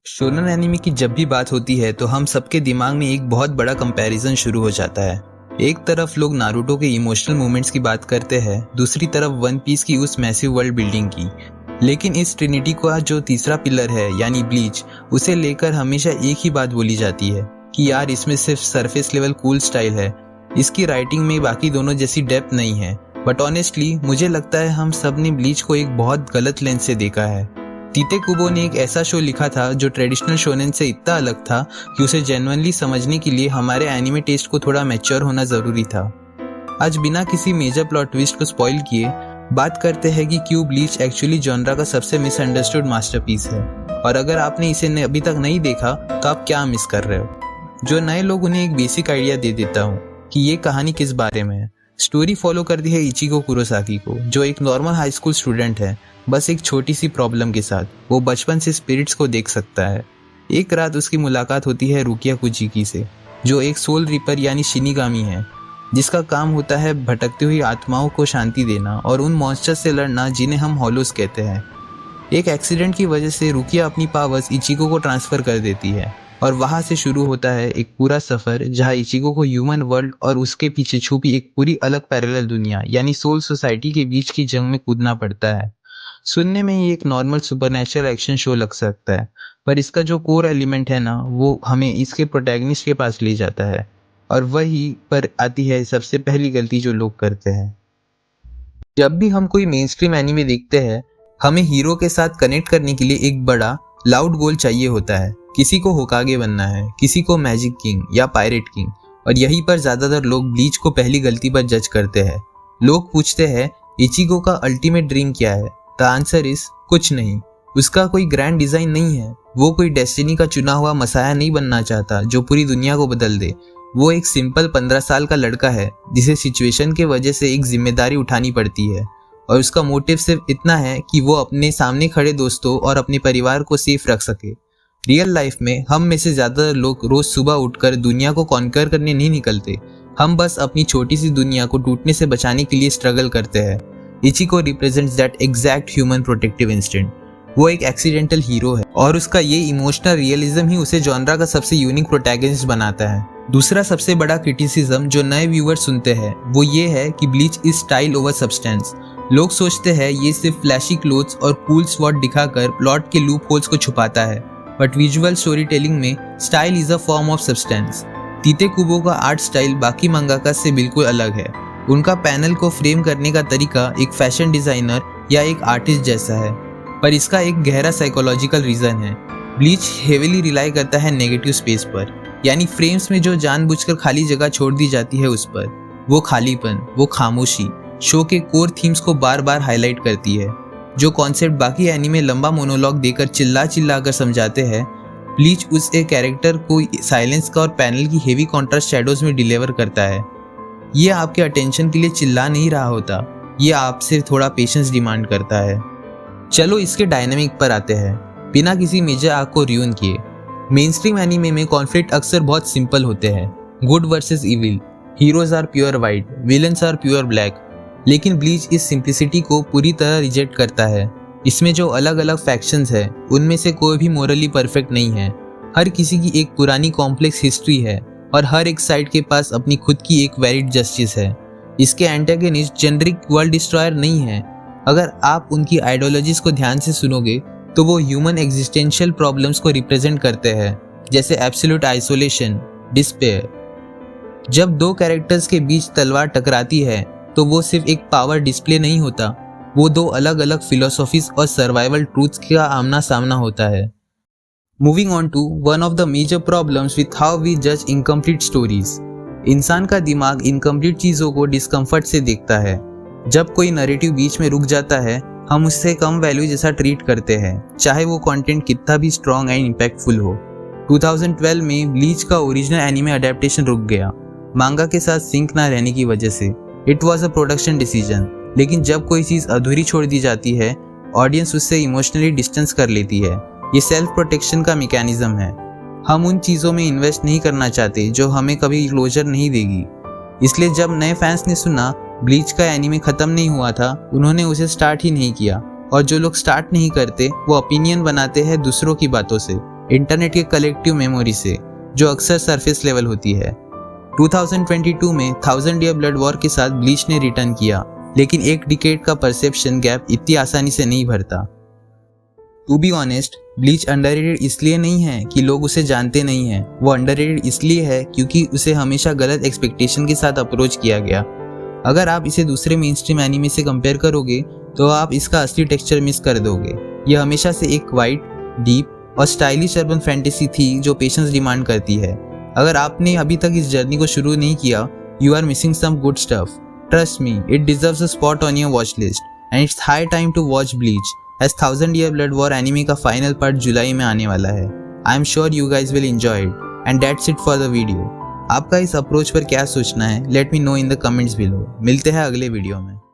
Shonen anime की जब भी बात होती है तो हम सबके दिमाग में एक बहुत बड़ा कंपैरिजन शुरू हो जाता है। एक तरफ लोग नारुतो के इमोशनल मोमेंट्स की बात करते हैं, दूसरी तरफ वन पीस की उस मैसिव वर्ल्ड बिल्डिंग की। लेकिन इस ट्रिनिटी का जो तीसरा पिलर है यानी ब्लीच, उसे लेकर हमेशा एक ही बात बोली जाती है कि यार इसमें सिर्फ सरफेस लेवल कूल स्टाइल है, इसकी राइटिंग में बाकी दोनों जैसी डेप्थ नहीं है। बट ऑनेस्टली मुझे लगता है हम सब ने ब्लीच को एक बहुत गलत लेंस से देखा है। तीते कुबो ने एक ऐसा शो लिखा था जो ट्रेडिशनल शोनेन से इतना अलग था कि उसे जेन्युइनली समझने के लिए हमारे एनिमे टेस्ट को थोड़ा मैच्योर होना जरूरी था। आज बिना किसी मेजर प्लॉट ट्विस्ट को स्पॉइल किए बात करते हैं कि क्यों ब्लीच एक्चुअली जॉनरा का सबसे मिसअंडरस्टूड मास्टरपीस है, और अगर आपने इसे अभी तक नहीं देखा तो आप क्या मिस कर रहे हो। जो नए लोग उन्हें एक बेसिक आइडिया दे देता हूँ कि ये कहानी किस बारे में है। स्टोरी फॉलो करती है इचिको कुरोसाकी को, जो एक नॉर्मल हाई स्कूल स्टूडेंट है, बस एक छोटी सी प्रॉब्लम के साथ। वो बचपन से स्पिरिट्स को देख सकता है। एक रात उसकी मुलाकात होती है रुकिया कुजिकी से, जो एक सोल रीपर यानी शिनिगामी है, जिसका काम होता है भटकती हुई आत्माओं को शांति देना और उन मॉन्स्टर्स से लड़ना जिन्हें हम हॉलोस कहते हैं। एक एक्सीडेंट की वजह से रुकिया अपनी पावर्स इचिको को ट्रांसफर कर देती है और वहां से शुरू होता है एक पूरा सफर जहां इचिको को ह्यूमन वर्ल्ड और उसके पीछे छुपी एक पूरी अलग पैरेलल दुनिया यानी सोल सोसाइटी के बीच की जंग में कूदना पड़ता है। सुनने में ये एक नॉर्मल सुपरनैचुरल एक्शन शो लग सकता है, पर इसका जो कोर एलिमेंट है ना, वो हमें इसके प्रोटैगनिस्ट के पास ले जाता है। और वही पर आती है सबसे पहली गलती जो लोग करते हैं। जब भी हम कोई मेन स्ट्रीम एनिमे देखते हैं, हमें हीरो के साथ कनेक्ट करने के लिए एक बड़ा लाउड गोल चाहिए होता है। किसी को होकागे बनना है, किसी को मैजिक किंग या पायरेट किंग, और यहीं पर ज्यादातर लोग ब्लीच को पहली गलती पर जज करते हैं। लोग पूछते हैं इचिको का अल्टीमेट ड्रीम क्या है। द आंसर इज कुछ नहीं। उसका कोई ग्रैंड डिजाइन नहीं है। वो कोई डेस्टिनी का चुना हुआ मसाया नहीं बनना चाहता जो पूरी दुनिया को बदल दे। वो एक सिंपल 15 साल का लड़का है जिसे सिचुएशन के वजह से एक जिम्मेदारी उठानी पड़ती है, और उसका मोटिव सिर्फ इतना है कि वो अपने सामने खड़े दोस्तों और अपने परिवार को सेफ रख सके। रियल लाइफ में हम में से ज्यादातर लोग रोज सुबह उठकर दुनिया को कॉन्कर करने नहीं निकलते। हम बस अपनी छोटी सी दुनिया को टूटने से बचाने के लिए स्ट्रगल करते हैं। Ichigo represents that exact human protective instinct. वो एक एक्सीडेंटल हीरो है और उसका ये इमोशनल रियलिज्म ही उसे जॉनरा का सबसे यूनिक प्रोटैगनिस्ट बनाता है। दूसरा सबसे बड़ा क्रिटिसिज्म जो नए व्यूअर सुनते हैं वो ये है कि bleach is style over substance. लोग सोचते हैं ये सिर्फ फ्लैशी क्लोथ्स और कूल स्वॉट दिखाकर प्लॉट के लूप होल्स को छुपाता है, बट विजुअल स्टोरी टेलिंग में style is a form of substance. Tite Kubo का आर्ट स्टाइल बाकी मंगाका से बिल्कुल अलग है। उनका पैनल को फ्रेम करने का तरीका एक फैशन डिजाइनर या एक आर्टिस्ट जैसा है, पर इसका एक गहरा साइकोलॉजिकल रीजन है। ब्लीच हेवीली रिलाई करता है नेगेटिव स्पेस पर, यानी फ्रेम्स में जो जानबूझकर खाली जगह छोड़ दी जाती है उस पर। वो खालीपन, वो खामोशी शो के कोर थीम्स को बार बार हाईलाइट करती है। जो कॉन्सेप्ट बाकी एनीमे लंबा मोनोलॉग देकर चिल्ला चिल्ला कर समझाते हैं, ब्लीच उस एक कैरेक्टर को साइलेंस का और पैनल की हेवी कॉन्ट्रास्ट शैडोज में डिलीवर करता है। ये आपके अटेंशन के लिए चिल्ला नहीं रहा होता, ये आपसे थोड़ा पेशेंस डिमांड करता है। चलो इसके डायनामिक पर आते हैं, बिना किसी मेजर आर्क को रियून किए। मेन स्ट्रीम एनीमे में कॉन्फ्लिक्ट अक्सर बहुत सिंपल होते हैं, good versus evil, heroes are pure white, villains are pure black. लेकिन ब्लीच इस सिंप्लिसिटी को पूरी तरह रिजेक्ट करता है। इसमें जो अलग अलग फैक्शंस है उनमें से कोई भी मोरली परफेक्ट नहीं है। हर किसी की एक पुरानी कॉम्प्लेक्स हिस्ट्री है और हर एक साइड के पास अपनी खुद की एक वैलिड जस्टिस है। इसके एंटेगनिस्ट जेनरिक वर्ल्ड डिस्ट्रॉयर नहीं है। अगर आप उनकी आइडियोलॉजीज को ध्यान से सुनोगे तो वो ह्यूमन एग्जिस्टेंशियल प्रॉब्लम्स को रिप्रेजेंट करते हैं, जैसे एब्सोल्यूट आइसोलेशन, डिस्पेयर। जब दो कैरेक्टर्स के बीच तलवार टकराती है तो वो सिर्फ एक पावर डिस्प्ले नहीं होता, वो दो अलग अलग फिलोसॉफीज और सर्वाइवल ट्रूथ्स का आमना सामना होता है। Moving on to one of the major problems with how we जज इनकम्प्लीट स्टोरीज। इंसान का दिमाग इनकम्प्लीट चीजों को डिस्कम्फर्ट से देखता है। जब कोई नैरेटिव बीच में रुक जाता है, हम उससे कम वैल्यू जैसा ट्रीट करते हैं, चाहे वो कंटेंट कितना भी स्ट्रॉन्ग एंड इम्पैक्टफुल हो। 2012 में ब्लीच का ओरिजिनल एनिमे अडेप्टेशन रुक गया, मांगा के साथ सिंक ना रहने की वजह से। It was a production decision. लेकिन जब कोई चीज़ अधूरी छोड़ दी जाती है, ऑडियंस उससे इमोशनली डिस्टेंस कर लेती है। ये सेल्फ प्रोटेक्शन का मैकेनिज्म है। हम उन चीज़ों में इन्वेस्ट नहीं करना चाहते जो हमें कभी क्लोजर नहीं देगी। इसलिए जब नए फैंस ने सुना ब्लीच का एनीमे खत्म नहीं हुआ था, उन्होंने उसे स्टार्ट ही नहीं किया। और जो लोग स्टार्ट नहीं करते वो ओपिनियन बनाते हैं दूसरों की बातों से। इंटरनेट के कलेक्टिव मेमोरी से, जो अक्सर सरफेस लेवल होती है। 2022 में 1000 ईयर ब्लड वॉर के साथ ब्लीच ने रिटर्न किया, लेकिन एक डिकेड का परसेप्शन गैप इतनी आसानी से नहीं भरता। To be honest, Bleach underrated इसलिए नहीं है कि लोग उसे जानते नहीं हैं, वो अंडररेटेड इसलिए है क्योंकि उसे हमेशा गलत एक्सपेक्टेशन के साथ अप्रोच किया गया। अगर आप इसे दूसरे मेन स्ट्रीम एनिमे से कंपेयर करोगे तो आप इसका असली टेक्सचर मिस कर दोगे। यह हमेशा से एक वाइड, डीप और स्टाइलिश अर्बन फैंटेसी थी जो पेशेंस डिमांड करती है। अगर आपने अभी तक इस जर्नी को शुरू नहीं किया, you are missing some good stuff. Trust me, it deserves a spot on your watch list and it's high time to watch Bleach as 1000 year blood war anime का फाइनल पार्ट जुलाई में आने वाला है। I am sure you guys will enjoy it and that's it for the video. आपका इस approach पर क्या सोचना है? Let me know in the comments below. मिलते हैं अगले वीडियो में।